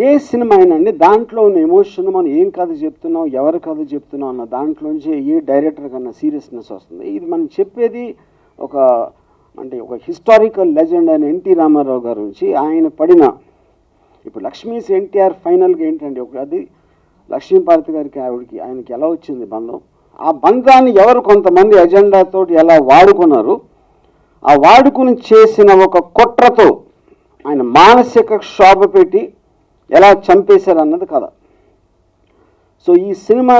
ఏ cinema అయినండి దాంట్లో ఉన్న emotion మనం ఏం కథ చెప్తున్నాం, ఎవరి కథ చెప్తున్నాం అన్న దాంట్లోంచి ఏ డైరెక్టర్ కన్నా సీరియస్నెస్ వస్తుంది. ఇది మనం చెప్పేది ఒక హిస్టారికల్ లెజెండ్ అయిన ఎన్టీ రామారావు గారి నుంచి ఆయన పడిన ఇప్పుడు లక్ష్మీస్ ఎన్టీఆర్ ఫైనల్గా ఏంటంటే అది లక్ష్మీపార్వతి గారికి ఆయనకి ఎలా వచ్చింది బంధం, ఆ బంధాన్ని ఎవరు కొంతమంది ఎజెండాతో ఎలా వాడుకున్నారు, ఆ వాడుకుని చేసిన ఒక కుట్రతో ఆయన మానసిక క్షోభ పెట్టి ఎలా చంపేశారు అన్నది కదా. సో ఈ సినిమా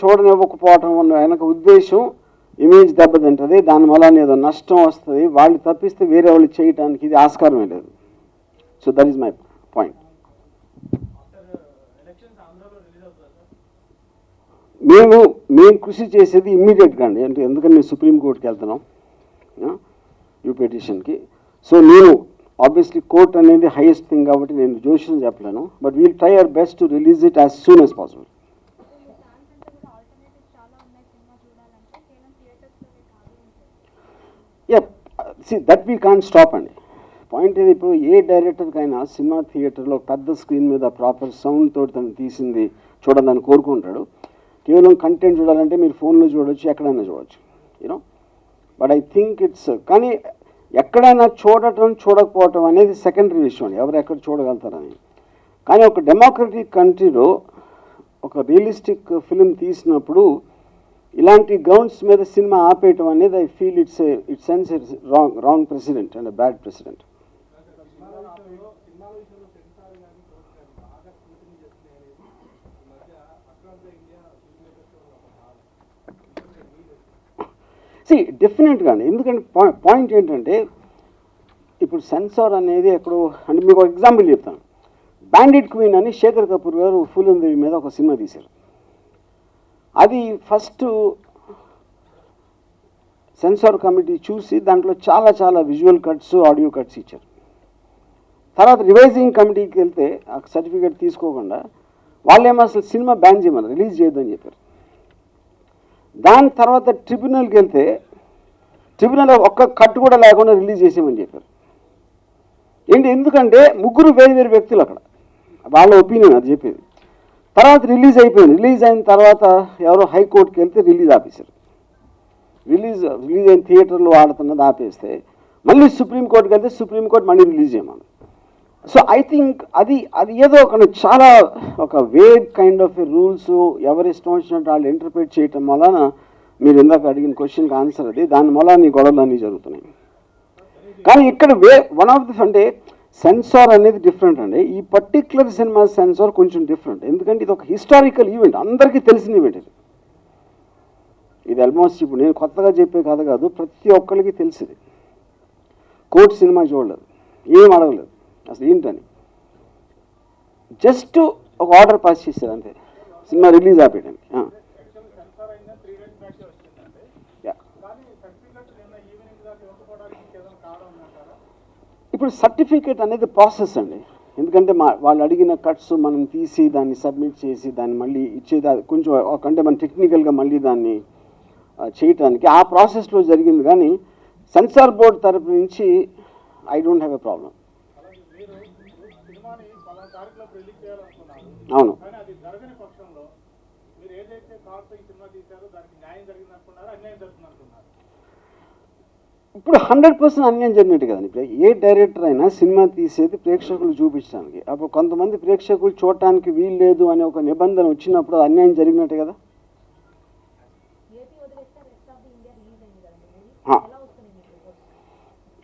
చూడనివ్వకపోవటం వల్ల వెనక ఉద్దేశం ఇమేజ్ దెబ్బతింటుంది, దానివల్ల ఏదో నష్టం వస్తుంది, వాళ్ళు తప్పిస్తే వేరే వాళ్ళు చేయడానికి ఇది ఆస్కారమే లేదు. So that is my point. మేము కృషి చేసేది ఇమ్మీడియట్గా అండి, అంటే ఎందుకంటే మేము సుప్రీంకోర్టుకి వెళ్తున్నాం యూ పిటిషన్కి. సో నేను ఆబ్వియస్లీ కోర్ట్ అనేది హైయెస్ట్ థింగ్ కాబట్టి నేను జోషియం చెప్పలేను, but we'll try our best to release it as soon as possible. That we can't stop అండి. పాయింట్ ఇది, ఇప్పుడు ఏ డైరెక్టర్కైనా సినిమా థియేటర్లో పెద్ద స్క్రీన్ మీద ప్రాపర్ సౌండ్ తోటి తను తీసింది చూడాలని కోరుకుంటాడు. కేవలం కంటెంట్ చూడాలంటే మీరు ఫోన్లో చూడవచ్చు, ఎక్కడైనా చూడవచ్చు, you know. But I think it's కానీ ఎక్కడైనా చూడకపోవటం అనేది సెకండరీ విషయం అండి, ఎవరు ఎక్కడ చూడగలుగుతారని. కానీ ఒక డెమోక్రటిక్ కంట్రీలో ఒక రియలిస్టిక్ ఫిలిం తీసినప్పుడు ఇలాంటి గ్రౌండ్స్ మీద సినిమా ఆపేయటం అనేది I feel it's sense it's wrong president and bad president. డెఫినెట్గా అండి, ఎందుకంటే పాయింట్ ఏంటంటే ఇప్పుడు సెన్సార్ అనేది ఎక్కడో అంటే మీకు ఒక ఎగ్జాంపుల్ చెప్తాను. బ్యాండిట్ క్వీన్ అని శేఖర్ కపూర్ గారు ఫూలందేవి మీద ఒక సినిమా తీశారు. అది ఫస్ట్ సెన్సార్ కమిటీ చూసి దాంట్లో చాలా చాలా విజువల్ కట్స్, ఆడియో కట్స్ ఇచ్చారు. తర్వాత రివైజింగ్ కమిటీకి వెళ్తే ఆ సర్టిఫికేట్ తీసుకోకుండా వాళ్ళేమో అసలు సినిమా బ్యాన్ చేయమన్నారు, రిలీజ్ చేయొద్దని చెప్పారు. దాని తర్వాత ట్రిబ్యునల్కి వెళ్తే ట్రిబ్యునల్ ఒక్క కట్ కూడా లేకుండా రిలీజ్ చేసేయమని చెప్పారు. ఎందుకంటే ముగ్గురు వేరు వేరు వ్యక్తులు అక్కడ, వాళ్ళ ఒపీనియన్ అది చెప్పేది. తర్వాత రిలీజ్ అయిపోయింది. రిలీజ్ అయిన తర్వాత ఎవరో హైకోర్టుకి వెళ్తే రిలీజ్ ఆపేశారు. రిలీజ్ అయిన థియేటర్లో ఆడుతున్నది ఆపేస్తే మళ్ళీ సుప్రీంకోర్టుకి వెళ్తే సుప్రీంకోర్టు మళ్ళీ రిలీజ్ చేయమని. సో ఐ థింక్ అది ఏదో ఒక చాలా ఒక వేగ్ కైండ్ ఆఫ్ రూల్స్ ఎవరి ఇష్టం వచ్చినట్టు వాళ్ళు ఇంటర్ప్రిట్ చేయటం వలన మీరు ఇందాక అడిగిన క్వశ్చన్కి ఆన్సర్ అది, దాని వల్ల ఈ గొడవలు అన్నీ జరుగుతున్నాయి. కానీ ఇక్కడ వన్ ఆఫ్ ది అంటే సెన్సార్ అనేది డిఫరెంట్ అండి. ఈ పర్టిక్యులర్ సినిమా సెన్సార్ కొంచెం డిఫరెంట్, ఎందుకంటే ఇది ఒక హిస్టారికల్ ఈవెంట్, అందరికీ తెలిసిన ఈవెంట్ ఇది ఆల్మోస్ట్ ఇప్పుడు నేను కొత్తగా చెప్పే కథ కాదు, ప్రతి ఒక్కరికి తెలిసింది. కోర్టు సినిమా చూడలేదు, ఏం అడగలేదు అసలు ఏంటని, జస్ట్ ఒక ఆర్డర్ పాస్ చేశారు అంతే సినిమా రిలీజ్ ఆపేయడానికి. ఇప్పుడు సర్టిఫికేట్ అనేది ప్రాసెస్ అండి, ఎందుకంటే వాళ్ళు అడిగిన కట్స్ మనం తీసి దాన్ని సబ్మిట్ చేసి దాన్ని మళ్ళీ ఇచ్చేది కొంచెం అంటే మన టెక్నికల్గా మళ్ళీ దాన్ని చేయటానికి ఆ ప్రాసెస్లో జరిగింది. కానీ సెన్సార్ బోర్డు తరపు నుంచి I don't have a problem. అవును, ఇప్పుడు 100% అన్యాయం జరిగినట్టు కదండి. ఇప్పుడు ఏ డైరెక్టర్ అయినా సినిమా తీసేది ప్రేక్షకులు చూపించడానికి, అప్పుడు కొంతమంది ప్రేక్షకులు చూడటానికి వీలు లేదు అనే ఒక నిబంధన వచ్చినప్పుడు అన్యాయం జరిగినట్టే కదా.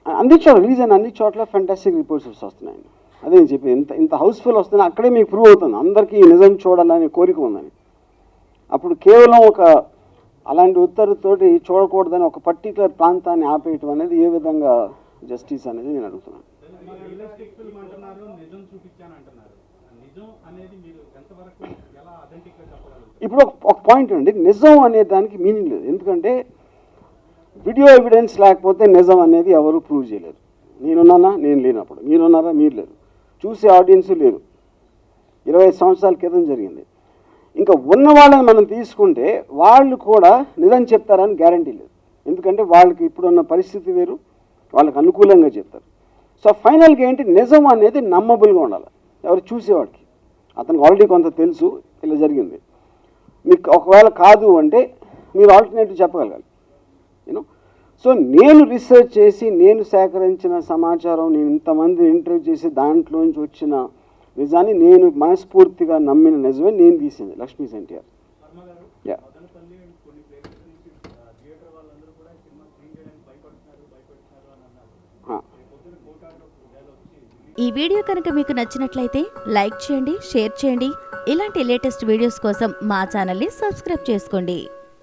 అన్ని చోట్ల రిలీజ్ అయిన అన్ని చోట్ల ఫెంటాస్టిక్ రిపోర్ట్స్ వస్తున్నాయండి. అదే నేను చెప్పి ఇంత హౌస్ఫుల్ వస్తున్నాయి, అక్కడే మీకు ప్రూవ్ అవుతుంది అందరికీ నిజం చూడాలనే కోరిక ఉందని. అప్పుడు కేవలం ఒక అలాంటి ఉత్తర్వుతోటి చూడకూడదని ఒక పర్టికులర్ ప్రాంతాన్ని ఆపేయటం అనేది ఏ విధంగా జస్టిస్ అనేది నేను అడుగుతున్నాను. ఇప్పుడు ఒక పాయింట్ అండి, నిజం అనే దానికి మీనింగ్ లేదు, ఎందుకంటే వీడియో ఎవిడెన్స్ లేకపోతే నిజం అనేది ఎవరు ప్రూవ్ చేయలేరు. నేనున్నానా, నేను లేనప్పుడు, మీరున్నారా, మీరు లేరు, చూసే ఆడియన్స్ లేరు. 25 సంవత్సరాల క్రితం జరిగింది. ఇంకా ఉన్న వాళ్ళని మనం తీసుకుంటే వాళ్ళు కూడా నిజం చెప్తారని గ్యారంటీ లేదు, ఎందుకంటే వాళ్ళకి ఇప్పుడున్న పరిస్థితి వేరు, వాళ్ళకి అనుకూలంగా చెప్తారు. సో ఫైనల్గా ఏంటి, నిజం అనేది నమ్మబుల్గా ఉండాలి. ఎవరు చూసేవాడికి. అతనికి ఆల్రెడీ కొంత తెలుసు ఇలా జరిగింది. మీకు ఒకవేళ కాదు అంటే మీరు ఆల్టర్నేటివ్ చెప్పగలగాలి, యూనో. సో నేను రీసెర్చ్ చేసి నేను సేకరించిన సమాచారం, నేను ఇంతమందిని ఇంటర్వ్యూ చేసి దాంట్లోంచి వచ్చిన నిజాన్ని నేను మనస్ఫూర్తిగా నమ్మిన నిజమే నేను తీసింది లక్ష్మీ ఎన్టీఆర్. యా, ఈ వీడియో కనుక మీకు నచ్చినట్లయితే లైక్ చేయండి, షేర్ చేయండి. ఇలాంటి లేటెస్ట్ వీడియోస్ కోసం మా ఛానల్ని సబ్స్క్రైబ్ చేసుకోండి.